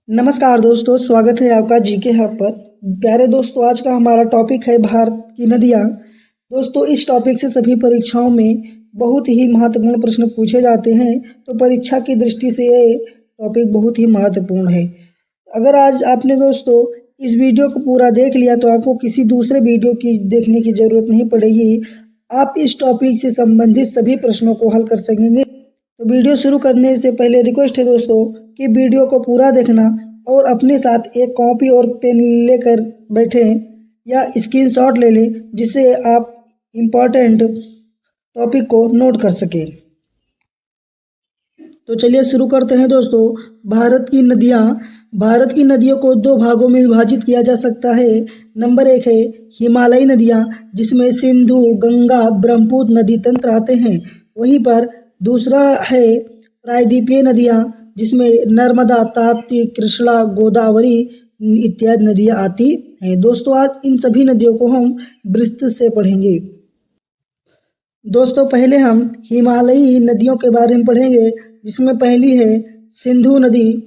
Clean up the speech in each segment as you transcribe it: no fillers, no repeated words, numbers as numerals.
नमस्कार दोस्तों, स्वागत है आपका जीके हब पर। प्यारे दोस्तों, आज का हमारा टॉपिक है भारत की नदियाँ। दोस्तों, इस टॉपिक से सभी परीक्षाओं में बहुत ही महत्वपूर्ण प्रश्न पूछे जाते हैं, तो परीक्षा की दृष्टि से ये टॉपिक बहुत ही महत्वपूर्ण है। अगर आज आपने दोस्तों इस वीडियो को पूरा देख लिया तो आपको किसी दूसरे वीडियो की देखने की ज़रूरत नहीं पड़ेगी। आप इस टॉपिक से संबंधित सभी प्रश्नों को हल कर सकेंगे। तो वीडियो शुरू करने से पहले रिक्वेस्ट है दोस्तों कि वीडियो को पूरा देखना और अपने साथ एक कॉपी और पेन लेकर बैठें या स्क्रीनशॉट ले लें, जिससे आप इम्पोर्टेंट टॉपिक को नोट कर सकें। तो चलिए शुरू करते हैं दोस्तों। भारत की नदियों को दो भागों में विभाजित किया जा सकता है। नंबर 1 है हिमालयी नदियाँ, जिसमें सिंधु, गंगा, ब्रह्मपुत्र नदी तंत्र आते हैं। वहीं पर दूसरा है प्रायद्वीपीय नदियाँ, जिसमें नर्मदा, ताप्ती, कृष्णा, गोदावरी इत्यादि नदियाँ आती हैं। दोस्तों, आज इन सभी नदियों को हम विस्तृत से पढ़ेंगे। दोस्तों, पहले हम हिमालयी नदियों के बारे में पढ़ेंगे, जिसमें पहली है सिंधु नदी।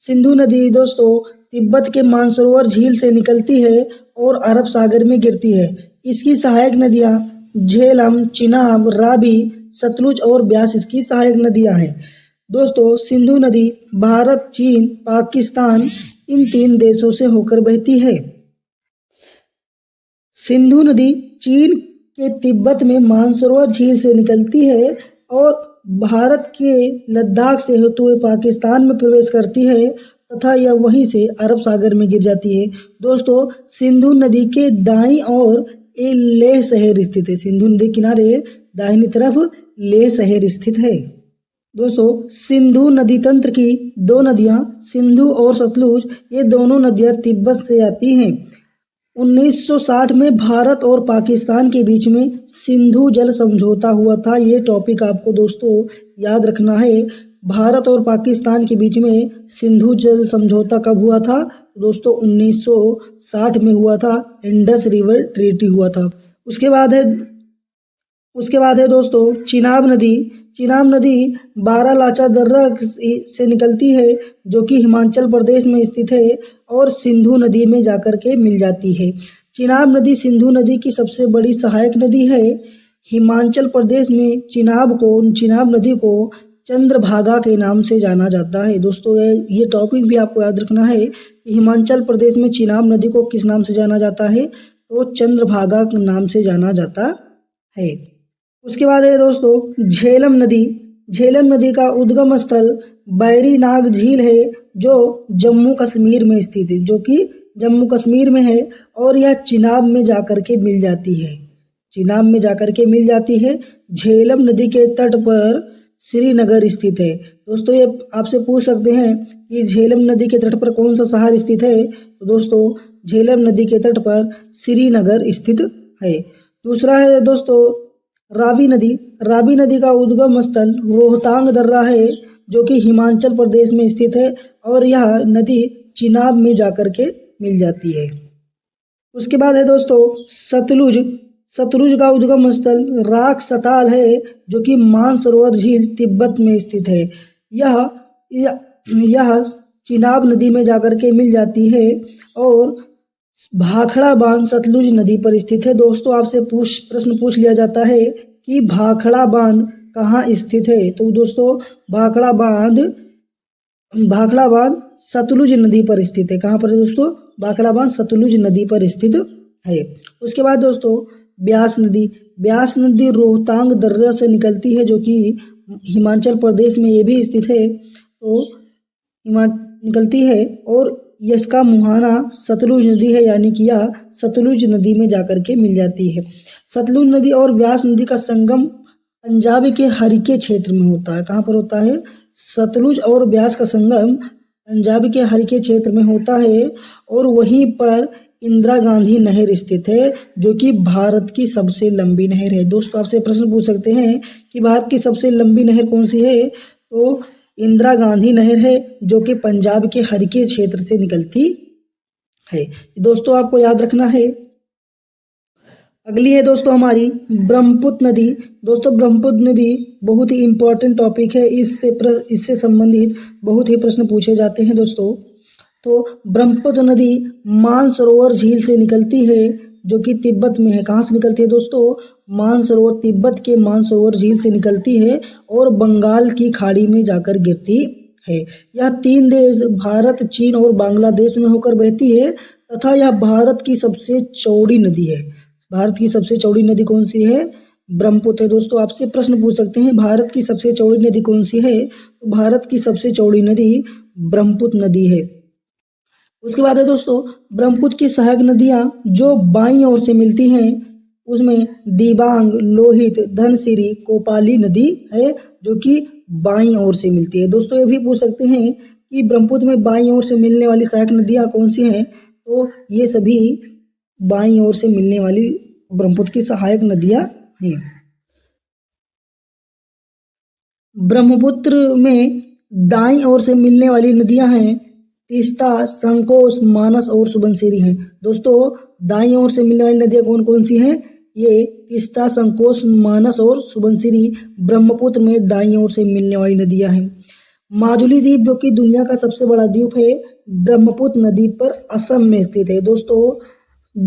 सिंधु नदी दोस्तों तिब्बत के मानसरोवर झील से निकलती है और अरब सागर में गिरती है। इसकी सहायक नदियाँ झेलम, चिनाब, रावी, सतलुज और ब्यास इसकी सहायक नदियाँ हैं। दोस्तों, सिंधु नदी भारत, चीन, पाकिस्तान इन 3 देशों से होकर बहती है। सिंधु नदी चीन के तिब्बत में मानसरोवर झील से निकलती है और भारत के लद्दाख से होते हुए पाकिस्तान में प्रवेश करती है तथा यह वहीं से अरब सागर में गिर जाती है। दोस्तों, सिंधु नदी के दाईं ओर लेह शहर स्थित है। सिंधु नदी किनारे दाहिनी तरफ लेह शहर स्थित है। दोस्तों, सिंधु नदी तंत्र की 2 नदियां सिंधु और सतलुज, ये दोनों नदियां तिब्बत से आती हैं। 1960 में भारत और पाकिस्तान के बीच में सिंधु जल समझौता हुआ था। ये टॉपिक आपको दोस्तों याद रखना है। भारत और पाकिस्तान के बीच में सिंधु जल समझौता कब हुआ था दोस्तों? 1960 में हुआ था। इंडस रिवर ट्रीटी हुआ था। उसके बाद है दोस्तों चिनाब नदी। चिनाब नदी बारालाचा दर्रा से निकलती है, जो कि हिमाचल प्रदेश में स्थित है और सिंधु नदी में जाकर के मिल जाती है। चिनाब नदी सिंधु नदी की सबसे बड़ी सहायक नदी है। हिमाचल प्रदेश में चिनाब नदी को चंद्रभागा के नाम से जाना जाता है। दोस्तों, ये टॉपिक भी आपको याद रखना है कि हिमाचल प्रदेश में चिनाब नदी को किस नाम से जाना जाता है? तो चंद्रभागा के नाम से जाना जाता है। उसके बाद है दोस्तों झेलम नदी। झेलम नदी का उद्गम स्थल बैरी नाग झील है, जो जम्मू कश्मीर में स्थित है, जो कि जम्मू कश्मीर में है और यह चिनाब में जाकर के मिल जाती है। चिनाब में जाकर के मिल जाती है। झेलम नदी के तट पर श्रीनगर स्थित है। दोस्तों, ये आपसे पूछ सकते हैं कि झेलम नदी के तट पर कौन सा शहर स्थित है? तो दोस्तों, झेलम नदी के तट पर श्रीनगर स्थित है। दूसरा है दोस्तों रावी नदी। रावी नदी का उद्गम स्थल रोहतांग दर्रा है, जो कि हिमाचल प्रदेश में स्थित है और यह नदी चिनाब में जाकर के मिल जाती है। उसके बाद है दोस्तों सतलुज। सतलुज का उद्गम स्थल राख सताल है, जो कि मानसरोवर झील तिब्बत में स्थित है। यह चिनाब नदी में जाकर के मिल जाती है और भाखड़ा बांध सतलुज नदी पर स्थित है। दोस्तों, आपसे प्रश्न पूछ लिया जाता है कि भाखड़ा बांध कहाँ स्थित है? तो दोस्तों भाखड़ा बांध सतलुज नदी पर स्थित है। कहाँ पर है दोस्तों? भाखड़ा बांध सतलुज नदी पर स्थित है। उसके बाद दोस्तों ब्यास नदी। ब्यास नदी रोहतांग दर्रा से निकलती है, जो कि हिमाचल प्रदेश में ये भी स्थित है। तो निकलती है और इसका मुहाना सतलुज नदी है, यानी कि यह सतलुज नदी में जाकर के मिल जाती है। सतलुज नदी और व्यास नदी का संगम पंजाब के हरिके क्षेत्र में होता है। कहाँ पर होता है? सतलुज और व्यास का संगम पंजाब के हरिके क्षेत्र में होता है और वहीं पर इंदिरा गांधी नहर स्थित है, जो कि भारत की सबसे लंबी नहर है। दोस्तों, आपसे प्रश्न पूछ सकते हैं कि भारत की सबसे लंबी नहर कौन सी है? तो इंदिरा गांधी नहर है, जो कि पंजाब के हरिके क्षेत्र से निकलती है। दोस्तों, आपको याद रखना है। अगली है दोस्तों हमारी ब्रह्मपुत्र नदी। दोस्तों, ब्रह्मपुत्र नदी बहुत ही इम्पोर्टेंट टॉपिक है। इससे संबंधित बहुत ही प्रश्न पूछे जाते हैं दोस्तों। तो ब्रह्मपुत्र नदी मानसरोवर झील से निकलती है जो कि तिब्बत में है। कहाँ से निकलती है दोस्तों? मानसरोवर, तिब्बत के मानसरोवर झील से निकलती है और बंगाल की खाड़ी में जाकर गिरती है। यह 3 देश भारत, चीन और बांग्लादेश में होकर बहती है तथा यह भारत की सबसे चौड़ी नदी है। भारत की सबसे चौड़ी नदी कौन सी है? ब्रह्मपुत्र है। दोस्तों आपसे प्रश्न पूछ सकते हैं भारत की सबसे चौड़ी नदी कौन सी है? तो भारत की सबसे चौड़ी नदी ब्रह्मपुत्र नदी है। उसके बाद है दोस्तों ब्रह्मपुत्र की सहायक नदियां जो बाईं ओर से मिलती हैं उसमें दिबांग, लोहित, धनसिरी, कोपाली नदी है जो कि बाईं ओर से मिलती है। दोस्तों ये भी पूछ सकते हैं कि ब्रह्मपुत्र में बाईं ओर से मिलने वाली सहायक नदियां कौन सी हैं? तो ये सभी बाईं ओर से मिलने वाली ब्रह्मपुत्र की सहायक नदियां हैं। ब्रह्मपुत्र में दाईं ओर से मिलने वाली नदियां हैं तीस्ता, संकोश, मानस और सुबनसिरी हैं। दोस्तों दाईं ओर से मिलने वाली नदियां कौन कौन सी हैं? ये तीस्ता, संकोश, मानस और सुबनसिरी ब्रह्मपुत्र में दाईं ओर से मिलने वाली नदियां हैं। माजुली द्वीप जो कि दुनिया का सबसे बड़ा द्वीप है ब्रह्मपुत्र नदी पर असम में स्थित है। दोस्तों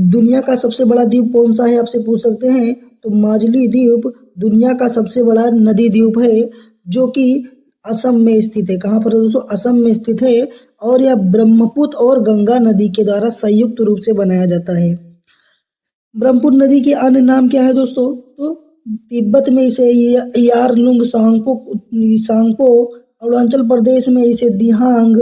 दुनिया का सबसे बड़ा द्वीप कौन सा है आपसे पूछ सकते हैं? तो माजुली द्वीप दुनिया का सबसे बड़ा नदी द्वीप है जो कि असम में स्थित है। कहाँ पर है दोस्तों? असम में स्थित है और यह ब्रह्मपुत्र और गंगा नदी के द्वारा संयुक्त रूप से बनाया जाता है। ब्रह्मपुत्र नदी के अन्य नाम क्या है दोस्तों? तो तिब्बत में इसे यारलुंग सांगपो, अरुणाचल प्रदेश में इसे दिहांग,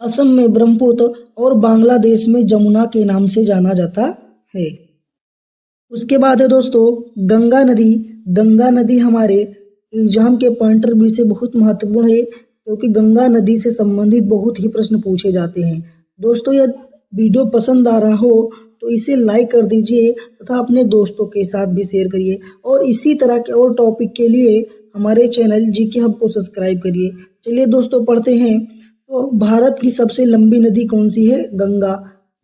असम में ब्रह्मपुत्र और बांग्लादेश में जमुना के नाम से जाना जाता है। उसके बाद है दोस्तों गंगा नदी। गंगा नदी हमारे एग्जाम के पॉइंट ऑफ व्यू से बहुत महत्वपूर्ण है क्योंकि गंगा नदी से संबंधित बहुत ही प्रश्न पूछे जाते हैं। दोस्तों यह वीडियो पसंद आ रहा हो तो इसे लाइक कर दीजिए तथा अपने दोस्तों के साथ भी शेयर करिए और इसी तरह के और टॉपिक के लिए हमारे चैनल जीके हब को सब्सक्राइब करिए। चलिए दोस्तों पढ़ते हैं। तो भारत की सबसे लंबी नदी कौन सी है? गंगा।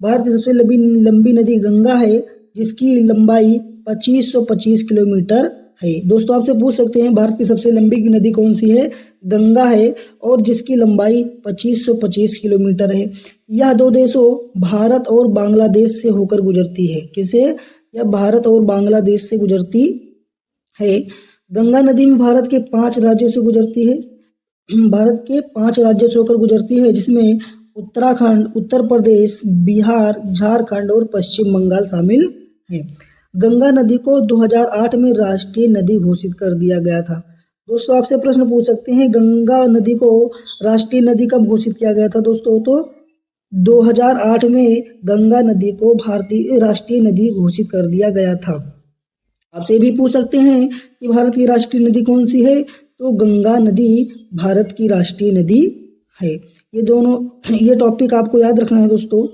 भारत की सबसे लंबी नदी गंगा है जिसकी लंबाई 2525 किलोमीटर है। दोस्तों आपसे पूछ सकते हैं भारत की सबसे लंबी नदी कौन सी है? गंगा है और जिसकी लंबाई 2525 किलोमीटर है। यह 2 देशों भारत और बांग्लादेश से होकर गुजरती है। किसे? यह भारत और बांग्लादेश से गुजरती है। गंगा नदी में भारत के 5 राज्यों से गुजरती है। भारत के 5 राज्यों से होकर गुजरती है जिसमें उत्तराखंड, उत्तर प्रदेश, बिहार, झारखंड और पश्चिम बंगाल शामिल है। गंगा नदी को 2008 में राष्ट्रीय नदी घोषित कर दिया गया था। दोस्तों आपसे प्रश्न पूछ सकते हैं गंगा नदी को राष्ट्रीय नदी कब घोषित किया गया था? दोस्तों तो 2008 में गंगा नदी को भारतीय राष्ट्रीय नदी घोषित कर दिया गया था। आपसे भी पूछ सकते हैं कि भारत की राष्ट्रीय नदी कौन सी है? तो गंगा नदी भारत की राष्ट्रीय नदी है। ये टॉपिक आपको याद रखना है दोस्तों।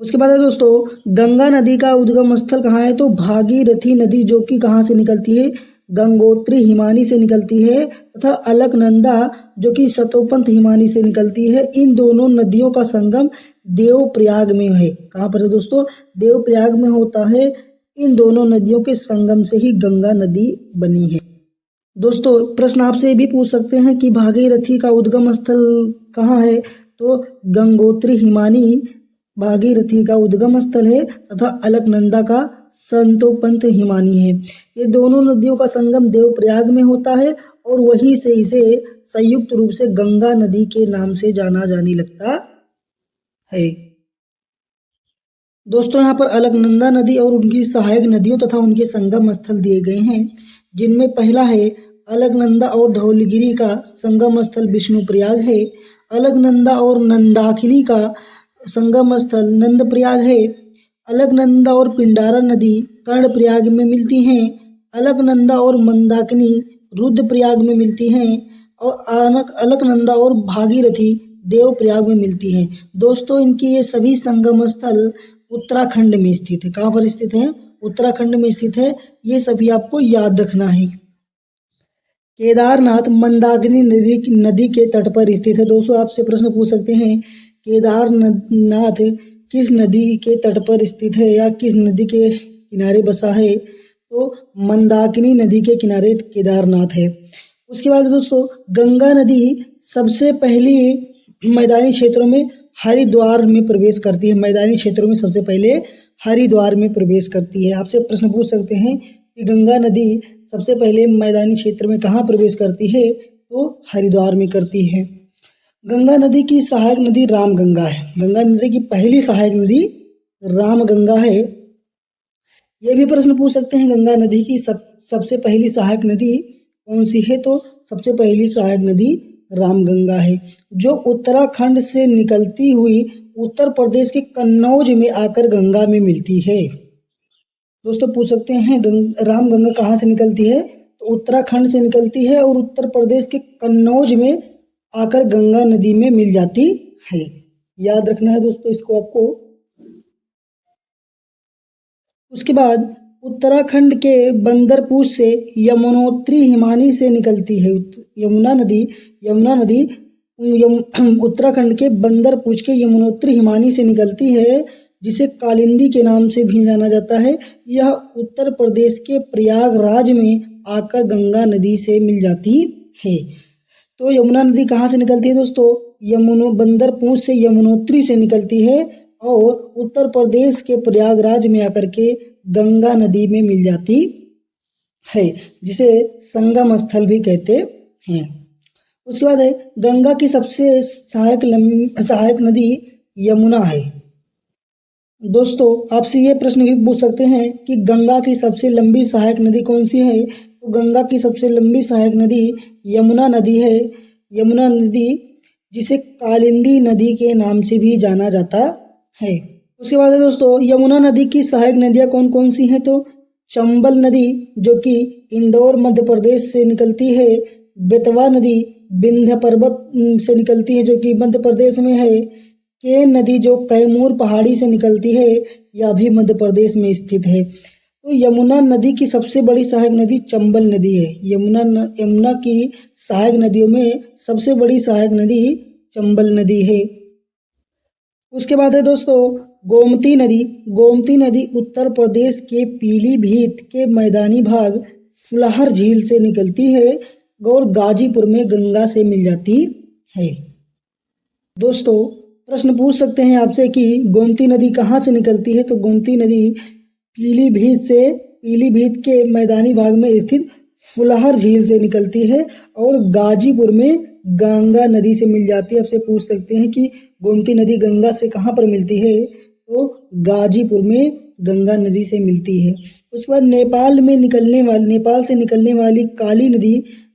उसके बाद है दोस्तों गंगा नदी का उद्गम स्थल कहाँ है? तो भागीरथी नदी जो कि कहाँ से निकलती है? गंगोत्री हिमानी से निकलती है तथा अलकनंदा जो कि सतोपंथ हिमानी से निकलती है। इन दोनों नदियों का संगम देवप्रयाग में है। कहाँ पर है दोस्तों? देवप्रयाग में होता है। इन दोनों नदियों के संगम से ही गंगा नदी बनी है। दोस्तों प्रश्न आपसे भी पूछ सकते हैं कि भागीरथी का उद्गम स्थल कहाँ है? तो गंगोत्री हिमानी भागीरथी का उद्गम स्थल है तथा अलकनंदा का संतोपंथ हिमानी है। ये दोनों नदियों का संगम देवप्रयाग में होता है और वहीं से इसे संयुक्त रूप से गंगा नदी के नाम से जाना जाने लगता है। दोस्तों यहाँ पर अलकनंदा नदी और उनकी सहायक नदियों तथा उनके संगम स्थल दिए गए हैं जिनमें पहला है अलकनंदा और धौलगिरी का संगम स्थल विष्णुप्रयाग है। अलकनंदा और नंदाकिनी का संगम स्थल नंदप्रयाग है। अलकनंदा और पिंडारा नदी कर्णप्रयाग में मिलती हैं। अलकनंदा और मंदाकिनी रुद्रप्रयाग में मिलती हैं और अलकनंदा और भागीरथी देवप्रयाग में मिलती हैं। दोस्तों इनकी ये सभी संगम स्थल उत्तराखंड में स्थित है। कहाँ पर स्थित है? उत्तराखंड में स्थित है। ये सभी आपको याद रखना है। केदारनाथ मंदाकिनी नदी के तट पर स्थित है। दोस्तों आपसे प्रश्न पूछ सकते हैं केदारनाथ किस नदी के तट पर स्थित है या किस नदी के किनारे बसा है? तो मंदाकिनी नदी के किनारे केदारनाथ है। उसके बाद दोस्तों गंगा नदी सबसे पहली मैदानी क्षेत्रों में हरिद्वार में प्रवेश करती है। मैदानी क्षेत्रों में सबसे पहले हरिद्वार में प्रवेश करती है। आपसे प्रश्न पूछ सकते हैं कि गंगा नदी सबसे पहले मैदानी क्षेत्र में कहाँ प्रवेश करती है, तो हरिद्वार में करती है। गंगा नदी की सहायक नदी रामगंगा है। गंगा नदी की पहली सहायक नदी रामगंगा है। ये भी प्रश्न पूछ सकते हैं गंगा नदी की सबसे पहली सहायक नदी कौन सी है, तो सबसे पहली सहायक नदी रामगंगा है, जो उत्तराखंड से निकलती हुई उत्तर प्रदेश के कन्नौज में आकर गंगा में मिलती है। दोस्तों पूछ सकते हैं रामगंगा कहाँ से निकलती है, तो उत्तराखंड से निकलती है और उत्तर प्रदेश के कन्नौज में आकर गंगा नदी में मिल जाती है। याद रखना है दोस्तों इसको आपको। उसके बाद उत्तराखंड के बंदरपुर से यमुनोत्री हिमानी से निकलती है। यमुना नदी उत्तराखंड के बंदरपुर के यमुनोत्री हिमानी से निकलती है, जिसे कालिंदी के नाम से भी जाना जाता है। यह उत्तर प्रदेश के प्रयागराज में आकर गंगा नदी से मिल जाती है। तो यमुना नदी कहाँ से निकलती है दोस्तों, बंदरपुर से यमुनोत्री से निकलती है और उत्तर प्रदेश के प्रयागराज में आकर के गंगा नदी में मिल जाती है, जिसे संगम स्थल भी कहते हैं। उसके बाद है गंगा की सबसे सहायक नदी यमुना है। दोस्तों आपसे ये प्रश्न भी पूछ सकते हैं कि गंगा की सबसे लंबी सहायक नदी कौन सी है, तो गंगा की सबसे लंबी सहायक नदी यमुना नदी है। यमुना नदी जिसे कालिंदी नदी के नाम से भी जाना जाता है। उसके बाद है दोस्तों यमुना नदी की सहायक नदियाँ कौन कौन सी हैं, तो चंबल नदी जो कि इंदौर मध्य प्रदेश से निकलती है, बेतवा नदी विंध्य पर्वत से निकलती है जो कि मध्य प्रदेश में है, केन नदी जो कैमूर पहाड़ी से निकलती है, यह भी मध्य प्रदेश में स्थित है। तो यमुना नदी की सबसे बड़ी सहायक नदी चंबल नदी है। यमुना की सहायक नदियों में सबसे बड़ी सहायक नदी चंबल नदी है। उसके बाद है दोस्तों गोमती नदी उत्तर प्रदेश के पीलीभीत के मैदानी भाग फुलहर झील से निकलती है और गाजीपुर में गंगा से मिल जाती है। दोस्तों प्रश्न पूछ सकते हैं आपसे कि गोमती नदी कहाँ से निकलती है, तो गोमती नदी पीलीभीत के मैदानी भाग में स्थित फुलहर झील से निकलती है और गाजीपुर में गंगा नदी से मिल जाती है। आपसे पूछ सकते हैं कि गोमती नदी गंगा से कहाँ पर मिलती है, तो गाजीपुर में गंगा नदी से मिलती है। उसके बाद नेपाल से निकलने वाली काली नदी,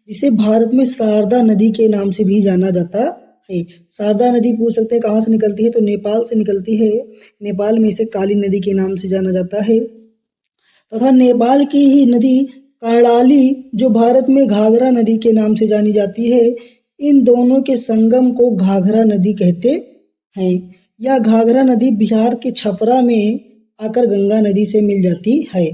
जिसे भारत में शारदा नदी के नाम से भी जाना जाता है। शारदा नदी पूछ सकते हैं कहाँ से निकलती है, तो नेपाल से निकलती है। नेपाल में इसे काली नदी के नाम से जाना जाता है। तथा नेपाल की ही नदी कर्णाली जो भारत में घाघरा नदी के नाम से जानी जाती है, इन दोनों के संगम को घाघरा नदी कहते हैं। यह घाघरा नदी बिहार के छपरा में आकर गंगा नदी से मिल जाती है।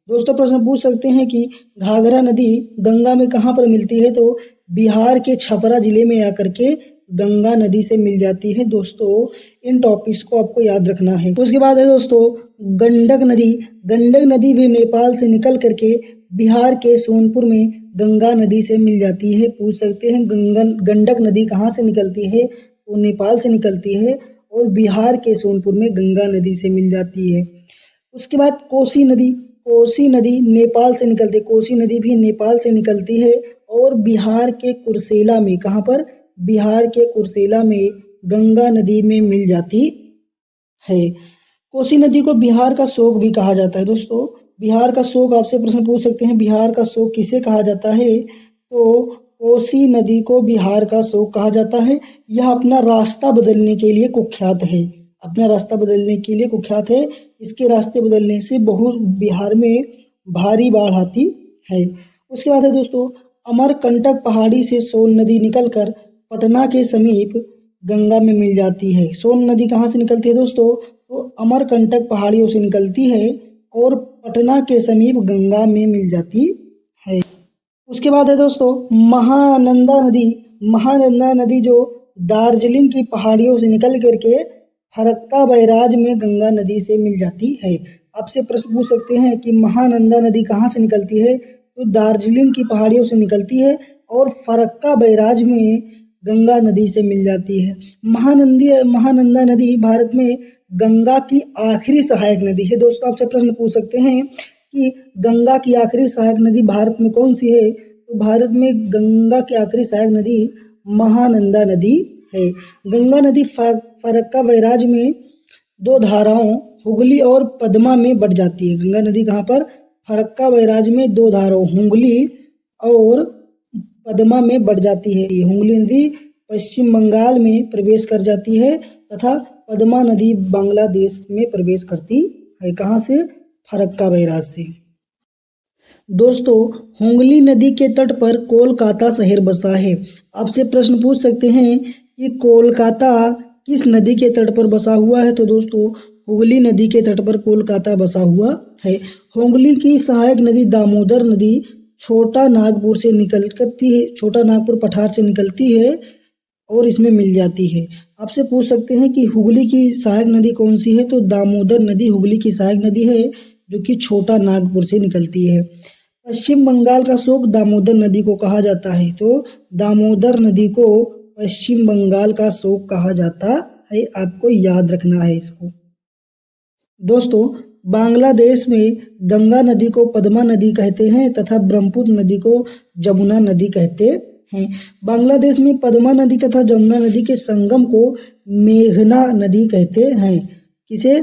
दोस्तों प्रश्न पूछ सकते हैं कि घाघरा नदी गंगा में कहाँ पर मिलती है, तो बिहार के छपरा जिले में आकर के गंगा नदी से मिल जाती है। दोस्तों इन टॉपिक्स को आपको याद रखना है। उसके बाद है दोस्तों गंडक नदी भी नेपाल से निकल करके बिहार के सोनपुर में गंगा नदी से मिल जाती है। पूछ सकते हैं गंडक नदी कहाँ से निकलती है, तो नेपाल से निकलती है और बिहार के सोनपुर में गंगा नदी से मिल जाती है। उसके बाद कोसी नदी नेपाल से निकलती है। कोसी नदी भी नेपाल से निकलती है और बिहार के कुर्सेला में, कहाँ पर, बिहार के कुर्सेला में गंगा नदी में मिल जाती है। कोसी नदी को बिहार का शोक भी कहा जाता है। दोस्तों बिहार का शोक, आपसे प्रश्न पूछ सकते हैं बिहार का शोक किसे कहा जाता है, तो कोसी नदी को बिहार का शोक कहा जाता है। यह अपना रास्ता बदलने के लिए कुख्यात है। इसके रास्ते बदलने से बहुत बिहार में भारी बाढ़ आती है। उसके बाद है दोस्तों अमरकंटक पहाड़ी से सोन नदी निकलकर पटना के समीप गंगा में मिल जाती है। सोन नदी कहाँ से निकलती है दोस्तों, तो अमरकंटक पहाड़ियों से निकलती है और पटना के समीप गंगा में मिल जाती है। उसके बाद है दोस्तों महानंदा नदी जो दार्जिलिंग की पहाड़ियों से निकल करके फरक्का बैराज में गंगा नदी से मिल जाती है। आपसे प्रश्न पूछ सकते हैं कि महानंदा नदी कहाँ से निकलती है, तो दार्जिलिंग की पहाड़ियों से निकलती है और फरक्का बैराज में गंगा नदी से मिल जाती है। महानंदा नदी भारत में गंगा की आखिरी सहायक नदी है। दोस्तों आपसे प्रश्न पूछ सकते हैं कि गंगा की आखिरी सहायक नदी भारत में कौन सी है? तो भारत में गंगा की आखिरी सहायक नदी महानंदा नदी है। गंगा नदी फरक्का बैराज में दो धाराओं हुगली और पद्मा में बढ़ जाती है। गंगा नदी कहाँ पर? फरक्का बैराज में दो धाराओं हुगली और पद्मा में बढ़ जाती है। हुगली नदी पश्चिम बंगाल में प्रवेश कर जाती है तथा पद्मा नदी बांग्लादेश में प्रवेश करती है। कहाँ से? फरक्का बैराज से। दोस्तों हुगली नदी के तट पर कोलकाता शहर बसा है। आपसे प्रश्न पूछ सकते हैं कि कोलकाता किस नदी के तट पर बसा हुआ है? तो दोस्तों हुगली नदी के तट पर कोलकाता बसा हुआ है। हुगली की सहायक नदी दामोदर नदी छोटा नागपुर से निकलती है, छोटा नागपुर पठार से निकलती है और इसमें मिल जाती है। आपसे पूछ सकते हैं कि हुगली की सहायक नदी कौन सी है? तो दामोदर नदी हुगली की सहायक नदी है जो कि छोटा नागपुर से निकलती है। पश्चिम बंगाल का शोक दामोदर नदी को कहा जाता है। तो दामोदर नदी को पश्चिम बंगाल का शोक कहा जाता है। आपको याद रखना है इसको। दोस्तों बांग्लादेश में गंगा नदी को पद्मा नदी कहते हैं तथा ब्रह्मपुत्र नदी को जमुना नदी कहते हैं। बांग्लादेश में पद्मा नदी तथा जमुना नदी के संगम को मेघना नदी कहते हैं। किसे?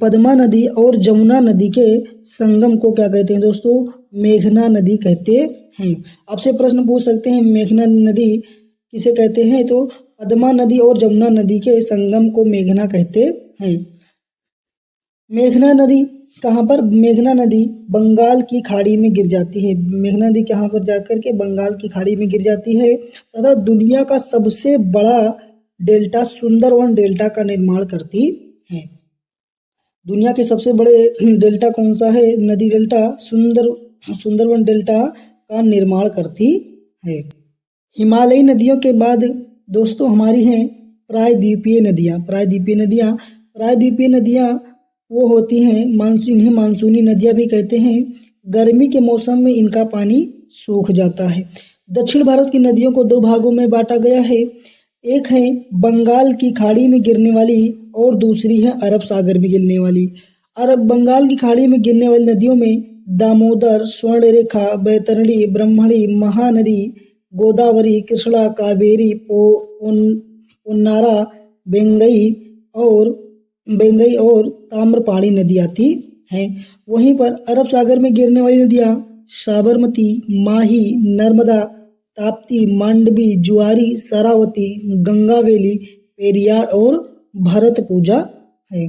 पद्मा नदी और जमुना नदी के संगम को क्या कहते हैं दोस्तों? मेघना नदी कहते हैं। आपसे प्रश्न पूछ सकते हैं मेघना नदी किसे कहते हैं? तो पद्मा नदी और जमुना नदी के संगम को मेघना कहते हैं। मेघना नदी कहाँ पर? मेघना नदी बंगाल की खाड़ी में गिर जाती है। मेघना नदी कहाँ पर जाकर के? बंगाल की खाड़ी में गिर जाती है तथा दुनिया का सबसे बड़ा डेल्टा सुंदरवन डेल्टा का निर्माण करती है। दुनिया के सबसे बड़े डेल्टा कौन सा है? नदी डेल्टा सुंदरवन डेल्टा का निर्माण करती है। हिमालयी नदियों के बाद दोस्तों हमारी हैं प्रायद्वीपीय नदियाँ। प्रायद्वीपीय नदियाँ वो होती हैं इन्हें मानसूनी नदियाँ भी कहते हैं। गर्मी के मौसम में इनका पानी सूख जाता है। दक्षिण भारत की नदियों को दो भागों में बांटा गया है। एक है बंगाल की खाड़ी में गिरने वाली और दूसरी है अरब सागर में गिरने वाली। बंगाल की खाड़ी में गिरने वाली नदियों में दामोदर, स्वर्णरेखा, बैतरणी, ब्रह्मणी, महानदी, गोदावरी, कृष्णा, कावेरी, पोन्नारा, बेंगई और ताम्रपाणी नदी आती हैं। वहीं पर अरब सागर में गिरने वाली नदियाँ साबरमती, माही, नर्मदा, ताप्ती, मांडवी, जुआरी, शरावती, गंगावेली, पेरियार और भरतपुजा है।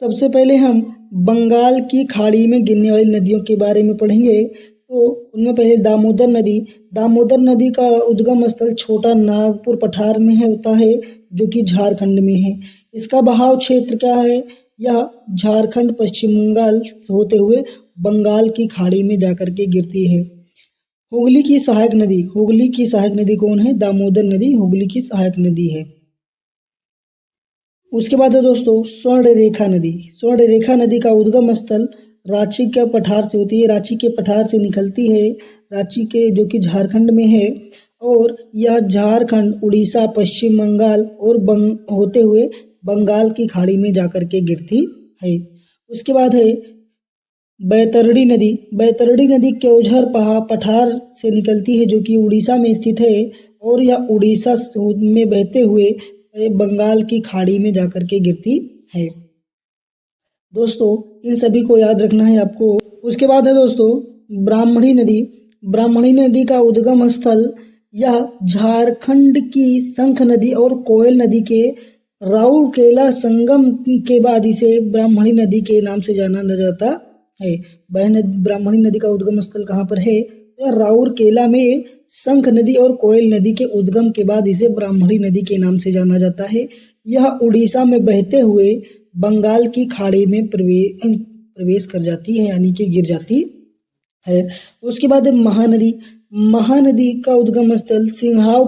सबसे पहले हम बंगाल की खाड़ी में गिरने वाली नदियों के बारे में पढ़ेंगे। तो उनमें पहले दामोदर नदी का उद्गम स्थल छोटा नागपुर पठार में होता है जो कि झारखंड में है। इसका बहाव क्षेत्र क्या है? यह झारखंड पश्चिम बंगाल होते हुए बंगाल की खाड़ी में जाकर के गिरती है। हुगली की सहायक नदी कौन है? दामोदर नदी हुगली की सहायक नदी है। उसके बाद है दोस्तों स्वर्णरेखा नदी का उद्गम स्थल रांची के पठार से होती है। रांची के पठार से निकलती है, रांची के जो कि झारखंड में है और यह झारखंड, उड़ीसा, पश्चिम बंगाल और होते हुए बंगाल की खाड़ी में जाकर के गिरती है। उसके बाद है बैतरणी नदी केवझर पठार से निकलती है जो कि उड़ीसा में स्थित है और यह उड़ीसा में बहते हुए बंगाल की खाड़ी में जाकर के गिरती है। दोस्तों इन सभी को याद रखना है आपको। उसके बाद है दोस्तों ब्राह्मणी नदी का उद्गम स्थल यह झारखंड की शंख नदी और कोयल नदी के राउरकेला संगम के बाद इसे ब्राह्मणी नदी के नाम से जाना जाता है। ब्राह्मणी नदी का उद्गम स्थल कहाँ पर है? राउरकेला में शंख नदी और कोयल नदी के उद्गम के बाद इसे ब्राह्मणी नदी के नाम से जाना जाता है। यह उड़ीसा में बहते हुए बंगाल की खाड़ी में प्रवेश कर जाती है यानी कि गिर जाती है। उसके बाद महानदी का उद्गम स्थल सिंघाव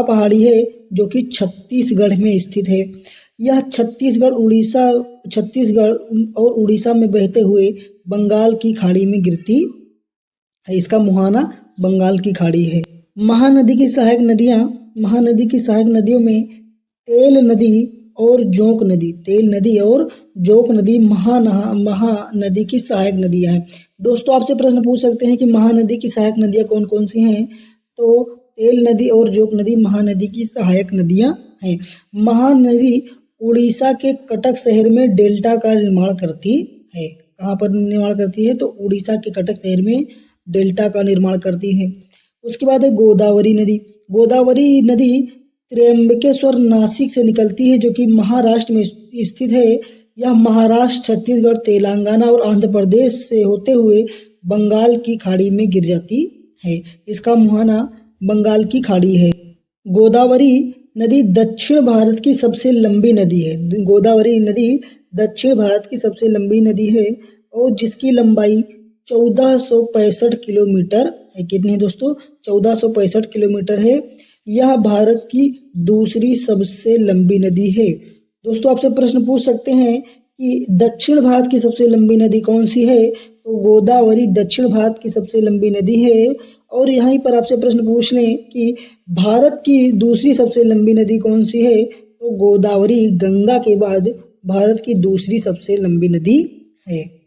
पहाड़ी है जो कि छत्तीसगढ़ में स्थित है। यह छत्तीसगढ़ और उड़ीसा में बहते हुए बंगाल की खाड़ी में गिरती है। इसका मुहाना बंगाल की खाड़ी है। महानदी की सहायक नदियाँ, महानदी की सहायक नदियों में तेल नदी और जोंक नदी, तेल नदी और जोंक नदी महानदी की सहायक नदियाँ हैं। दोस्तों आपसे प्रश्न पूछ सकते हैं कि महानदी की सहायक नदियाँ कौन कौन सी हैं, तो तेल नदी और जोंक नदी महानदी की सहायक नदियाँ हैं। महानदी उड़ीसा के कटक शहर में डेल्टा का निर्माण करती है। कहाँ पर निर्माण करती है, तो उड़ीसा के कटक शहर में डेल्टा का निर्माण करती है। उसके बाद है गोदावरी नदी। गोदावरी नदी त्र्यंबकेश्वर नासिक से निकलती है, जो कि महाराष्ट्र में स्थित है। यह महाराष्ट्र, छत्तीसगढ़, तेलंगाना और आंध्र प्रदेश से होते हुए बंगाल की खाड़ी में गिर जाती है। इसका मुहाना बंगाल की खाड़ी है। गोदावरी नदी दक्षिण भारत की सबसे लंबी नदी है। गोदावरी नदी दक्षिण भारत की सबसे लंबी नदी है और जिसकी लंबाई 1465 किलोमीटर है। कितनी है दोस्तों, 1465 किलोमीटर है। यह भारत की दूसरी सबसे लंबी नदी है। दोस्तों आपसे प्रश्न पूछ सकते हैं कि दक्षिण भारत की सबसे लंबी नदी कौन सी है, तो गोदावरी दक्षिण भारत की सबसे लंबी नदी है। और यहीं पर आपसे प्रश्न पूछ लें कि भारत की दूसरी सबसे लंबी नदी कौन सी है, तो गोदावरी गंगा के बाद भारत की दूसरी सबसे लंबी नदी है।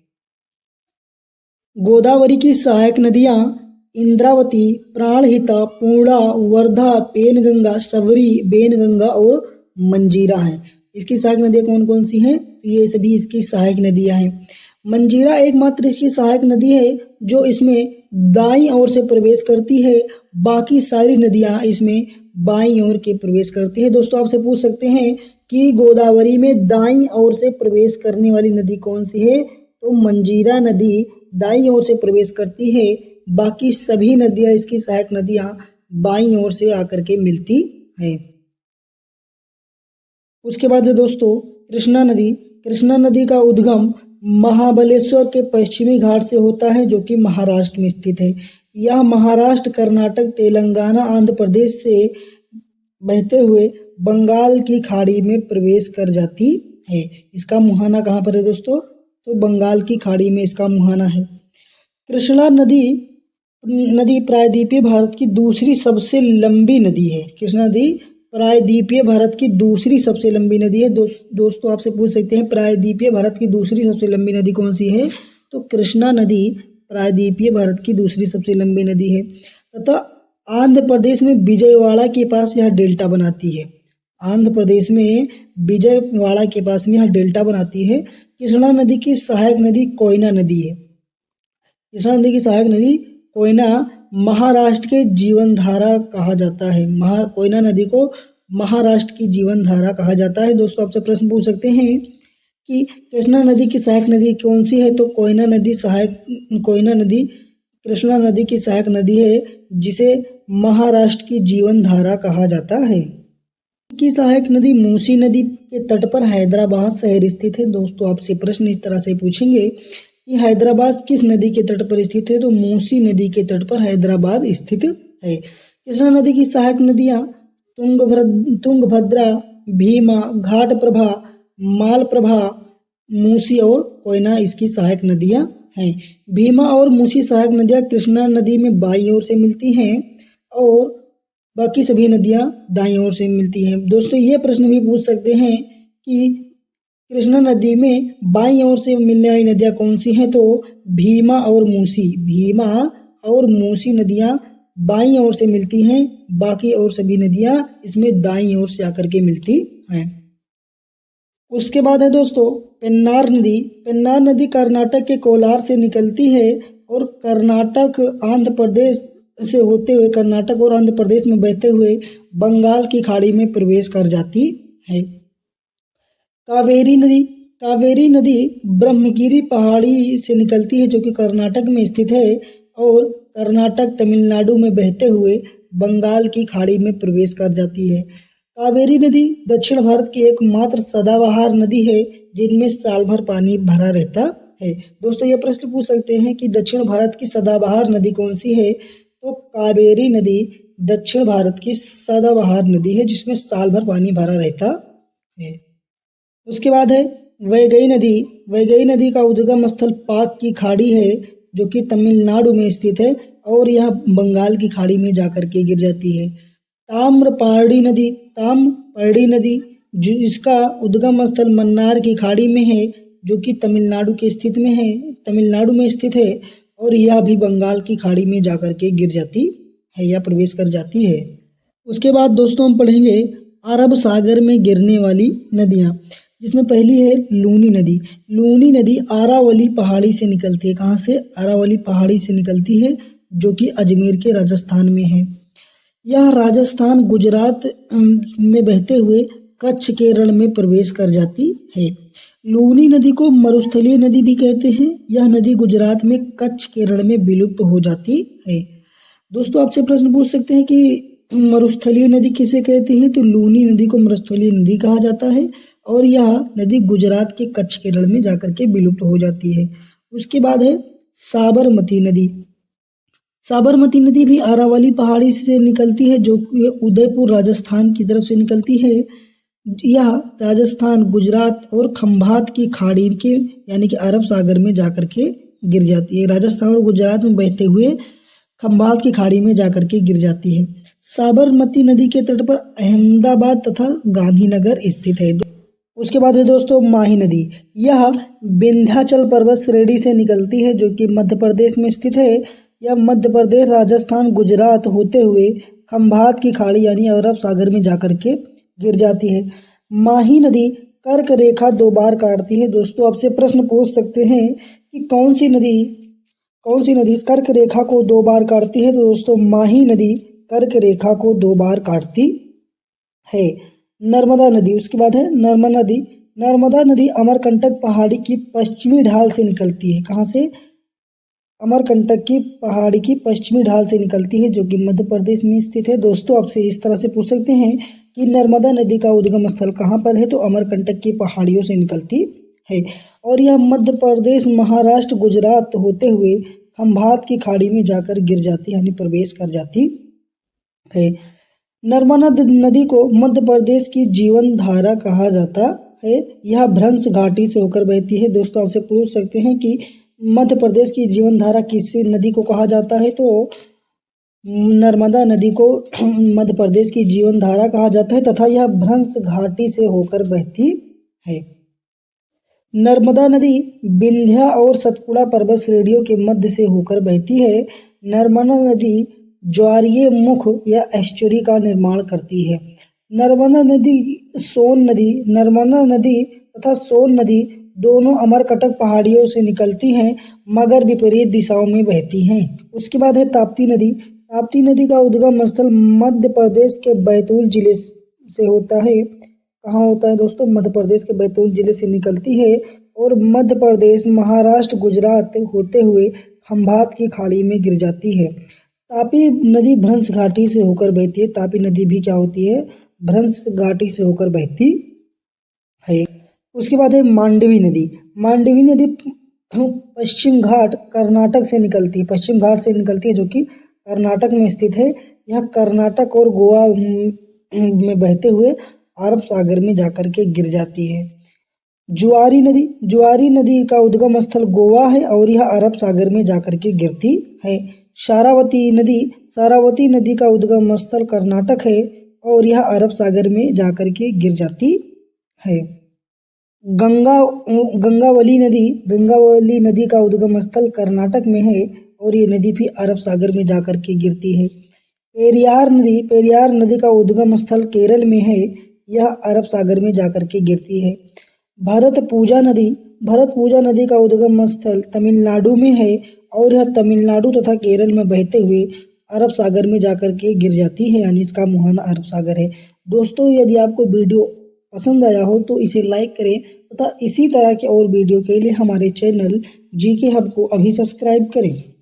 गोदावरी की सहायक नदियाँ इंद्रावती, प्राणहिता, पूर्णा, वर्धा, पेनगंगा, सबरी, बेनगंगा और मंजीरा हैं। इसकी सहायक नदियाँ कौन कौन सी हैं, तो ये सभी इसकी सहायक नदियाँ हैं। मंजीरा एकमात्र इसकी सहायक नदी है जो इसमें दाईं ओर से प्रवेश करती है, बाकी सारी नदियाँ इसमें बाईं ओर के प्रवेश करती है। दोस्तों आपसे पूछ सकते हैं कि गोदावरी में दाईं ओर से प्रवेश करने वाली नदी कौन सी है, तो मंजीरा नदी दाईं ओर से प्रवेश करती है, बाकी सभी नदियाँ, इसकी सहायक नदियाँ बाईं ओर से आकर के मिलती हैं। उसके बाद है दोस्तों कृष्णा नदी। कृष्णा नदी का उद्गम महाबलेश्वर के पश्चिमी घाट से होता है, जो कि महाराष्ट्र में स्थित है। यह महाराष्ट्र, कर्नाटक, तेलंगाना, आंध्र प्रदेश से बहते हुए बंगाल की खाड़ी में प्रवेश कर जाती है। इसका मुहाना कहाँ पर है दोस्तों, तो बंगाल की खाड़ी में इसका मुहाना है। कृष्णा नदी प्रायद्वीपीय भारत की दूसरी सबसे लंबी नदी है। कृष्णा नदी प्रायद्वीपीय भारत की दूसरी सबसे लंबी नदी है। दोस्तों आपसे पूछ सकते हैं प्रायद्वीपीय भारत की दूसरी सबसे लंबी नदी कौन सी है, तो कृष्णा नदी प्रायद्वीपीय भारत की दूसरी सबसे लंबी नदी है तथा आंध्र प्रदेश में विजयवाड़ा के पास यह डेल्टा बनाती है। आंध्र प्रदेश में विजयवाड़ा के पास में यह डेल्टा बनाती है। कृष्णा नदी की सहायक नदी कोयना नदी है। कृष्णा नदी की सहायक नदी कोयना महाराष्ट्र के जीवन धारा कहा जाता है। कोयना नदी को महाराष्ट्र की जीवन धारा कहा जाता है। दोस्तों आपसे प्रश्न पूछ सकते हैं कि कृष्णा नदी की सहायक नदी कौन सी है, तो कोयना नदी कृष्णा नदी की सहायक नदी है, जिसे महाराष्ट्र की जीवन धारा कहा जाता है। की सहायक नदी मूसी नदी के तट पर हैदराबाद शहर स्थित है। दोस्तों आपसे प्रश्न इस तरह से पूछेंगे कि हैदराबाद किस नदी के तट पर स्थित है, तो मूसी नदी के तट पर हैदराबाद स्थित है। कृष्णा नदी की सहायक नदियाँ तुंगभद्रा, भीमा, घाटप्रभा, मालप्रभा, मूसी और कोयना इसकी सहायक नदियाँ हैं। भीमा और मूसी सहायक नदियाँ कृष्णा नदी में बाईं ओर से मिलती हैं और बाकी सभी नदियाँ दाईं ओर से मिलती हैं। दोस्तों ये प्रश्न भी पूछ सकते हैं कि कृष्णा नदी में बाईं ओर से मिलने वाली नदियाँ कौन सी हैं, तो भीमा और मूसी नदियाँ बाईं ओर से मिलती हैं, बाकी और सभी नदियाँ इसमें दाईं ओर से आकर के मिलती हैं। उसके बाद है दोस्तों पेन्नार नदी। पेन्नार नदी कर्नाटक के कोलार से निकलती है और कर्नाटक और आंध्र प्रदेश में बहते हुए बंगाल की खाड़ी में प्रवेश कर जाती है। कावेरी नदी ब्रह्मगिरी पहाड़ी से निकलती है, जो कि कर्नाटक में स्थित है और कर्नाटक, तमिलनाडु में बहते हुए बंगाल की खाड़ी में प्रवेश कर जाती है। कावेरी नदी दक्षिण भारत की एकमात्र सदाबहार नदी है जिनमें साल भर पानी भरा रहता है। दोस्तों ये प्रश्न पूछ सकते हैं कि दक्षिण भारत की सदाबहार नदी कौन सी है, तो कावेरी नदी दक्षिण भारत की सदाबहार नदी है जिसमें साल भर पानी भरा रहता है। उसके बाद है वैगई नदी। वैगई नदी का उद्गम स्थल पाक की खाड़ी है। जो कि तमिलनाडु में स्थित है और यह बंगाल की खाड़ी में जाकर के गिर जाती है। ताम्रपर्णी नदी जो इसका उद्गम स्थल मन्नार की खाड़ी में है, जो कि तमिलनाडु में स्थित है और यह भी बंगाल की खाड़ी में जाकर के गिर जाती है या प्रवेश कर जाती है। उसके बाद दोस्तों हम पढ़ेंगे अरब सागर में गिरने वाली नदियाँ, जिसमें पहली है लूनी नदी। लूनी नदी अरावली पहाड़ी से निकलती है। कहाँ से? अरावली पहाड़ी से निकलती है, जो कि अजमेर के राजस्थान में है। यह राजस्थान गुजरात में बहते हुए कच्छ केरल में प्रवेश कर जाती है। लूनी नदी को मरुस्थलीय नदी भी कहते हैं। यह नदी गुजरात में कच्छ केरल में विलुप्त हो जाती है। दोस्तों आपसे प्रश्न पूछ सकते हैं कि मरुस्थलीय नदी किसे कहते हैं? तो लूनी नदी को मरुस्थलीय नदी कहा जाता है और यह नदी गुजरात के कच्छ केरल में जाकर के विलुप्त हो जाती है। उसके बाद है साबरमती नदी। साबरमती नदी भी अरावली पहाड़ी से निकलती है, जो उदयपुर राजस्थान की तरफ से निकलती है। यह राजस्थान, गुजरात और खंभात की खाड़ी के यानी कि अरब सागर में जाकर के गिर जाती है। राजस्थान और गुजरात में बहते हुए खंभात की खाड़ी में जाकर के गिर जाती है। साबरमती नदी के तट पर अहमदाबाद तथा गांधीनगर स्थित है। उसके बाद है दोस्तों माही नदी। यह विंध्याचल पर्वत श्रेणी से निकलती है, जो कि मध्य प्रदेश में स्थित है। यह मध्य प्रदेश, राजस्थान, गुजरात होते हुए खंभात की खाड़ी यानी अरब सागर में जाकर के गिर जाती है। माही नदी कर्क रेखा 2 बार काटती है। दोस्तों आपसे प्रश्न पूछ सकते हैं कि कौन सी नदी कर्क रेखा को 2 बार काटती है? तो दोस्तों माही नदी कर्क रेखा को 2 बार काटती है। नर्मदा नदी। उसके बाद है नर्मदा नदी अमरकंटक पहाड़ी की पश्चिमी ढाल से निकलती है। कहाँ से? अमरकंटक की पहाड़ी की पश्चिमी ढाल से निकलती है, जो कि मध्य प्रदेश में स्थित है। दोस्तों आपसे इस तरह से पूछ सकते हैं कि नर्मदा नदी का उद्गम स्थल कहाँ पर है? तो अमरकंटक की पहाड़ियों से निकलती है और यह मध्य प्रदेश, महाराष्ट्र, गुजरात होते हुए खंभात की खाड़ी में जाकर गिर जाती है यानी प्रवेश कर जाती है। नर्मदा नदी को मध्य प्रदेश की जीवन धारा कहा जाता है। यह भ्रंश घाटी से होकर बहती है। दोस्तों आपसे पूछ सकते हैं कि मध्य प्रदेश की जीवन धारा किस नदी को कहा जाता है? तो नर्मदा नदी को मध्य प्रदेश की जीवन धारा कहा जाता है तथा यह भ्रंश घाटी से होकर बहती है। नर्मदा नदी विंध्या और सतपुड़ा पर्वत श्रेणियों के मध्य से होकर बहती है। नर्मदा नदी ज्वारीय मुख या एस्चुरी का निर्माण करती है। नर्मदा नदी तथा सोन नदी दोनों अमरकंटक पहाड़ियों से निकलती हैं, मगर विपरीत दिशाओं में बहती हैं। उसके बाद है ताप्ती नदी। ताप्ती नदी का उद्गम स्थल मध्य प्रदेश के बैतूल जिले से होता है। कहाँ होता है दोस्तों? मध्य प्रदेश के बैतूल जिले से निकलती है और मध्य प्रदेश, महाराष्ट्र, गुजरात होते हुए खंभात की खाड़ी में गिर जाती है। तापी नदी भ्रंश घाटी से होकर बहती है। तापी नदी भी क्या होती है? भ्रंश घाटी से होकर बहती है। उसके बाद है मांडवी नदी। मांडवी नदी पश्चिम घाट कर्नाटक से निकलती है। पश्चिम घाट से निकलती है, जो कि कर्नाटक में स्थित है। यह कर्नाटक और गोवा में बहते हुए अरब सागर में जाकर के गिर जाती है। जुआरी नदी का उद्गम स्थल गोवा है और यह अरब सागर में जाकर के गिरती है। शारावती नदी का उद्गम स्थल कर्नाटक है और यह अरब सागर में जाकर के गिर जाती है। गंगावली नदी का उद्गम स्थल कर्नाटक में है और ये नदी भी अरब सागर में जाकर के गिरती है। पेरियार नदी का उद्गम स्थल केरल में है। यह अरब सागर में जाकर के गिरती है। भरतपूजा नदी का उद्गम स्थल तमिलनाडु में है और यह तमिलनाडु तथा केरल में बहते हुए अरब सागर में जाकर के गिर जाती है, यानी इसका मुहाना अरब सागर है। दोस्तों यदि आपको वीडियो पसंद आया हो तो इसे लाइक करें तथा इसी तरह के और वीडियो के लिए हमारे चैनल जीके हब को अभी सब्सक्राइब करें।